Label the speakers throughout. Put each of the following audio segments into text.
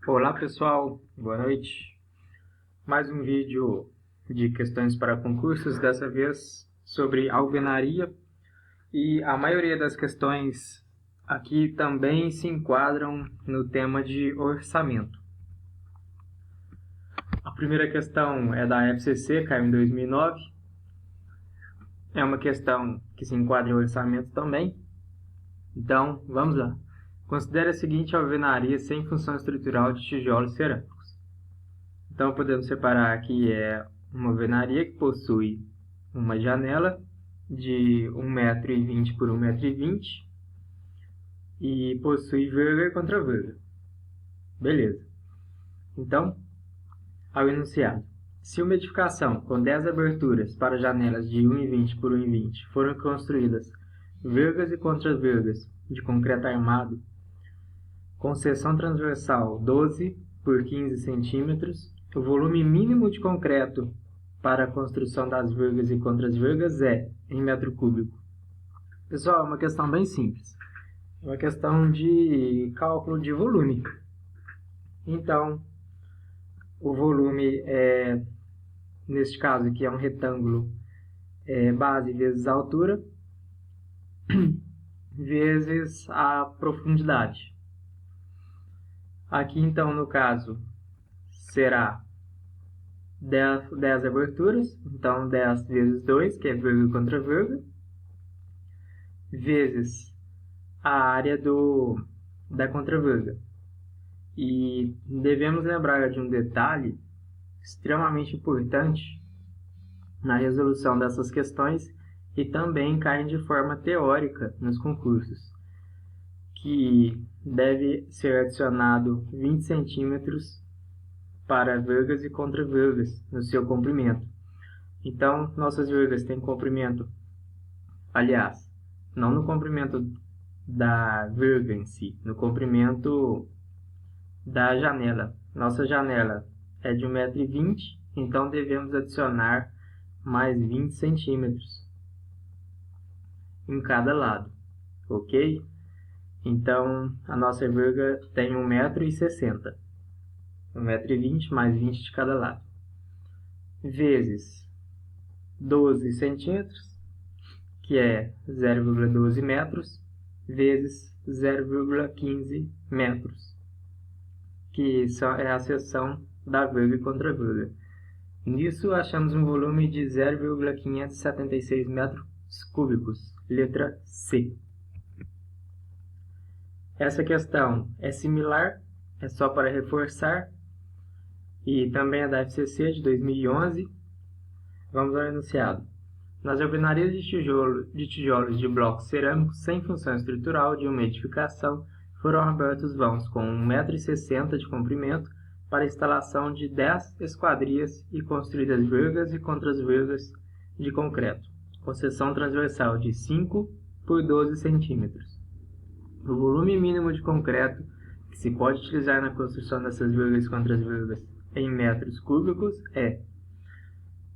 Speaker 1: Olá pessoal, boa noite. Mais um vídeo de questões para concursos, dessa vez sobre alvenaria. E a maioria das questões aqui também se enquadram no tema de orçamento. A primeira questão é da FCC, caiu em 2009. É uma questão que se enquadra em orçamento também. Então, vamos lá. Considere a seguinte alvenaria sem função estrutural de tijolos cerâmicos. Então, podemos separar aqui uma alvenaria que possui uma janela de 1,20 m por 1,20 m e possui verga e contraverga. Beleza. Então, ao enunciado. Se uma edificação com 10 aberturas para janelas de 1,20 m por 1,20 m foram construídas vergas e contravergas de concreto armado, com seção transversal 12 por 15 centímetros, o volume mínimo de concreto para a construção das vergas e contravergas é em metro cúbico. Pessoal, é uma questão bem simples. É uma questão de cálculo de volume. Então, o volume neste caso aqui é um retângulo, base vezes a altura, vezes a profundidade. Aqui, então, no caso, será 10 aberturas, então 10 vezes 2, que é verga e contraverga, vezes a área da contraverga. E devemos lembrar de um detalhe extremamente importante na resolução dessas questões e também caem de forma teórica nos concursos, que deve ser adicionado 20 centímetros para vergas e contravergas no seu comprimento. Então, nossas vergas têm comprimento, aliás, não no comprimento da verga em si, no comprimento da janela. Nossa janela é de 1,20 m, então devemos adicionar mais 20 centímetros em cada lado, ok? Então, a nossa verga tem 1,60 m. 1,20 m mais 20 de cada lado. Vezes 12 centímetros, que é 0,12 metros, vezes 0,15 metros, que é a seção da verga e contraverga. Nisso, achamos um volume de 0,576 metros cúbicos, letra C. Essa questão é similar, é só para reforçar, e também é da FCC de 2011. Vamos ao enunciado. Nas alvenarias de tijolos de blocos cerâmicos sem função estrutural de uma edificação, foram abertos vãos com 1,60 m de comprimento para a instalação de 10 esquadrias e construídas vergas e contravergas de concreto, com seção transversal de 5 por 12 centímetros. O volume mínimo de concreto que se pode utilizar na construção dessas vergas e contravergas em metros cúbicos é.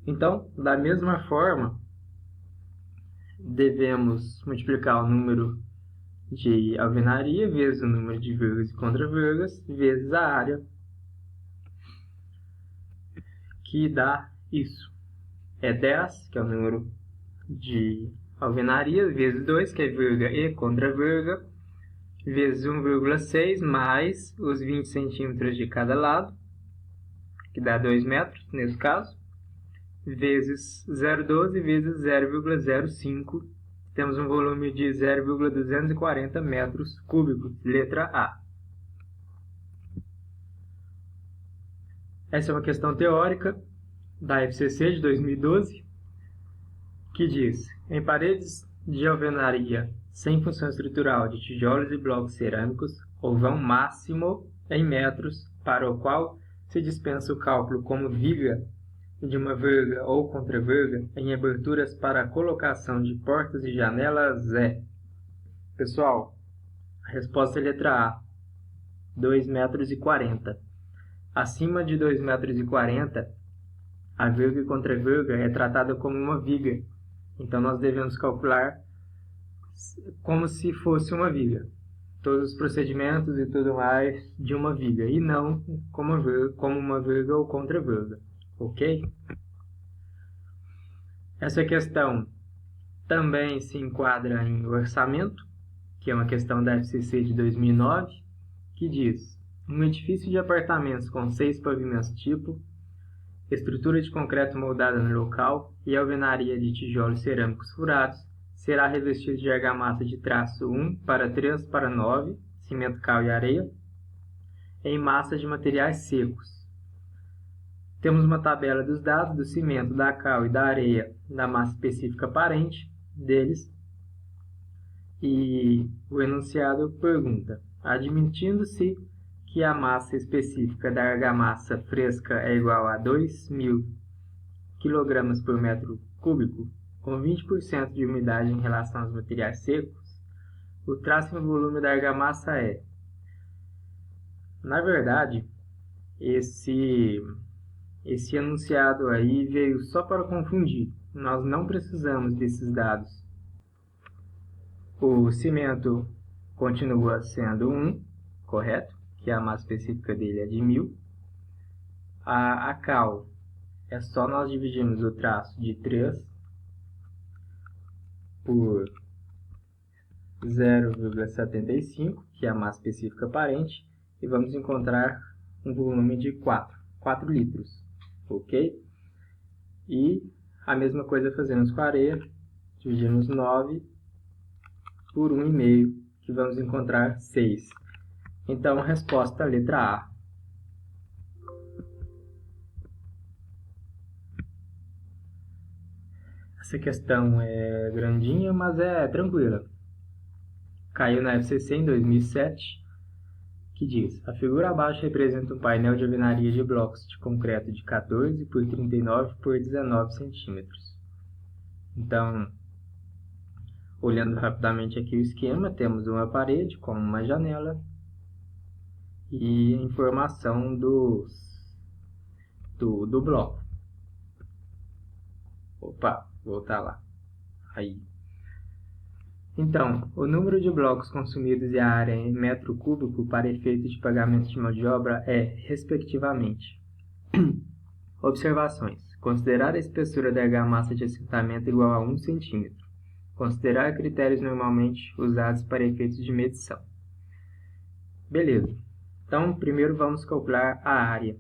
Speaker 1: Então, da mesma forma, devemos multiplicar o número de alvenaria vezes o número de vergas e contravergas vezes a área, que dá isso. É 10, que é o número de alvenaria, vezes 2, que é verga e contraverga, vezes 1,6 mais os 20 centímetros de cada lado, que dá 2 metros nesse caso, vezes 0,12 vezes 0,05, temos um volume de 0,240 metros cúbicos, letra A. Essa é uma questão teórica da FCC de 2012, que diz: em paredes de alvenaria sem função estrutural de tijolos e blocos cerâmicos, o vão máximo em metros, para o qual se dispensa o cálculo como viga de uma verga ou contraverga em aberturas para a colocação de portas e janelas é. Pessoal, a resposta é letra A, 2,40 m. Acima de 2,40 m, a verga e contraverga é tratada como uma viga. Então, nós devemos calcular como se fosse uma viga. todos os procedimentos e tudo mais de uma viga, e não como uma vírgula ou contra-vírgula, ok? Essa questão também se enquadra em orçamento, que é uma questão da FCC de 2009, que diz: um edifício de apartamentos com 6 pavimentos tipo, estrutura de concreto moldada no local e alvenaria de tijolos cerâmicos furados, será revestido de argamassa de traço 1 para 3 para 9, cimento, cal e areia, em massa de materiais secos. Temos uma tabela dos dados do cimento, da cal e da areia, da massa específica aparente deles, e o enunciado pergunta: admitindo-se que a massa específica da argamassa fresca é igual a 2.000 kg por metro cúbico, com 20% de umidade em relação aos materiais secos, o traço em volume da argamassa é... Na verdade, esse enunciado aí veio só para confundir. Nós não precisamos desses dados. O cimento continua sendo 1, correto? Que a massa específica dele é de 1.000. A cal é só nós dividirmos o traço de 3 por 0,75, que é a massa específica aparente, e vamos encontrar um volume de 4 litros, ok? E a mesma coisa fazemos com a areia, dividimos 9 por 1,5, que vamos encontrar 6. Então, resposta letra A. Essa questão é grandinha, mas é tranquila. Caiu na FCC em 2007, que diz: a figura abaixo representa um painel de alvenaria de blocos de concreto de 14 por 39 por 19 centímetros. Então, olhando rapidamente aqui o esquema, temos uma parede com uma janela e informação do bloco. Opa, voltar lá. Aí. Então, o número de blocos consumidos e a área em metro cúbico para efeito de pagamento de mão de obra é, respectivamente. Observações. Considerar a espessura da argamassa de assentamento igual a 1 cm. Considerar critérios normalmente usados para efeitos de medição. Beleza. Então, primeiro vamos calcular a área.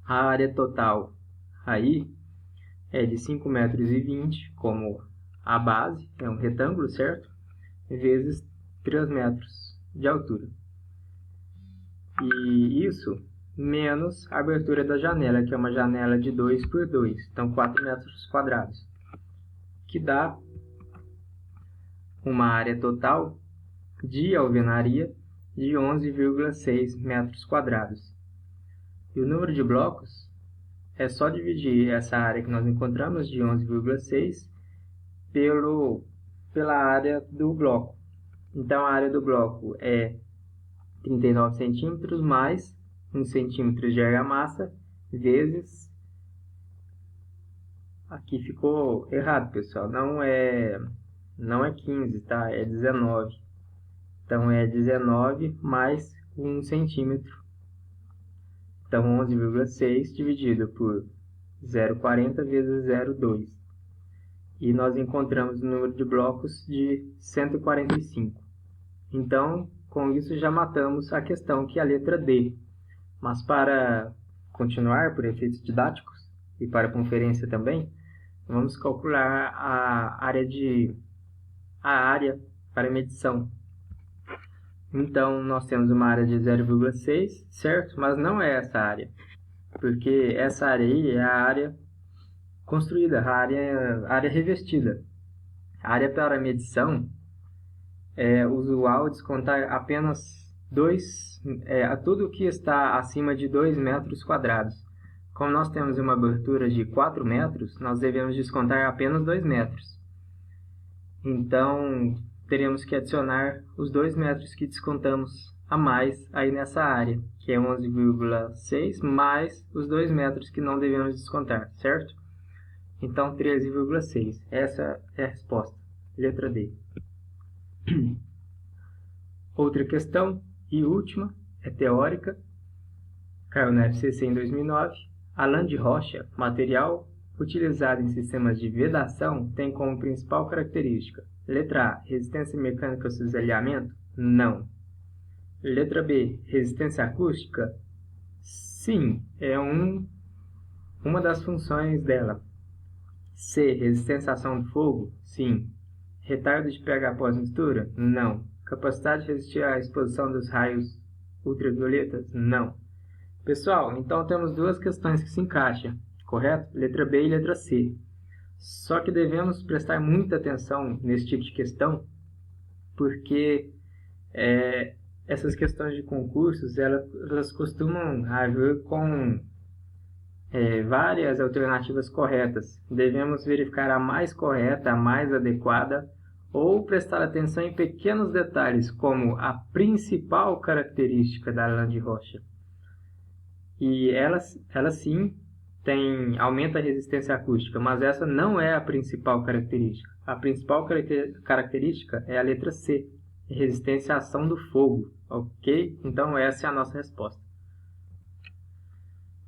Speaker 1: A área total aí é de 5,20 metros, como a base é um retângulo, certo? Vezes 3 metros de altura. E isso menos a abertura da janela, que é uma janela de 2 por 2, então 4 metros quadrados, que dá uma área total de alvenaria de 11,6 metros quadrados. E o número de blocos é só dividir essa área que nós encontramos de 11,6 pela área do bloco. Então, a área do bloco é 39 centímetros mais 1 centímetro de argamassa vezes... Aqui ficou errado, pessoal. Não é 15, tá? É 19. Então, é 19 mais 1 centímetro. Então, 11,6 dividido por 0,40 vezes 0,2. E nós encontramos o número de blocos de 145. Então, com isso já matamos a questão, que é a letra D. Mas para continuar, por efeitos didáticos e para conferência também, vamos calcular a área para medição. Então, nós temos uma área de 0,6, certo? Mas não é essa área, porque essa área aí é a área construída, a área revestida. A área para medição é usual descontar apenas tudo que está acima de 2 metros quadrados. Como nós temos uma abertura de 4 metros, nós devemos descontar apenas 2 metros. Então, teremos que adicionar os 2 metros que descontamos a mais aí nessa área, que é 11,6 mais os 2 metros que não devemos descontar, certo? Então, 13,6. Essa é a resposta. Letra D. Outra questão, e última, é teórica, caiu na FCC em 2009. A lã de rocha, material utilizado em sistemas de vedação, tem como principal característica: letra A, resistência mecânica ao cisalhamento? Não. Letra B, resistência acústica? Sim, é uma das funções dela. C, resistência à ação do fogo? Sim. Retardo de pH após mistura? Não. Capacidade de resistir à exposição dos raios ultravioletas? Não. Pessoal, então temos duas questões que se encaixam, correto? Letra B e letra C. Só que devemos prestar muita atenção nesse tipo de questão, porque essas questões de concursos, elas costumam haver com várias alternativas corretas. Devemos verificar a mais correta, a mais adequada, ou prestar atenção em pequenos detalhes, como a principal característica da lã de rocha. E ela sim aumenta a resistência acústica, mas essa não é a principal característica. A principal característica é a letra C, resistência à ação do fogo, ok? Então essa é a nossa resposta.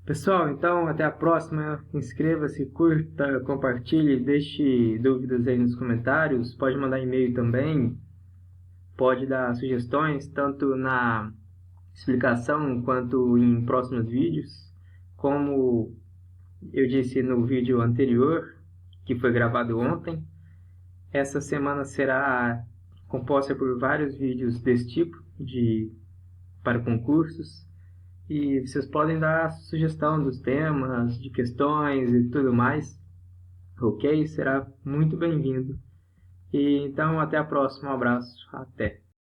Speaker 1: Pessoal, então até a próxima. Inscreva-se, curta, compartilhe, deixe dúvidas aí nos comentários. Pode mandar e-mail também. Pode dar sugestões, tanto na explicação quanto em próximos vídeos. Como eu disse no vídeo anterior, que foi gravado ontem, essa semana será composta por vários vídeos desse tipo, para concursos. E vocês podem dar sugestão dos temas, de questões e tudo mais. Ok? Será muito bem-vindo. E então, até a próxima. Um abraço. Até.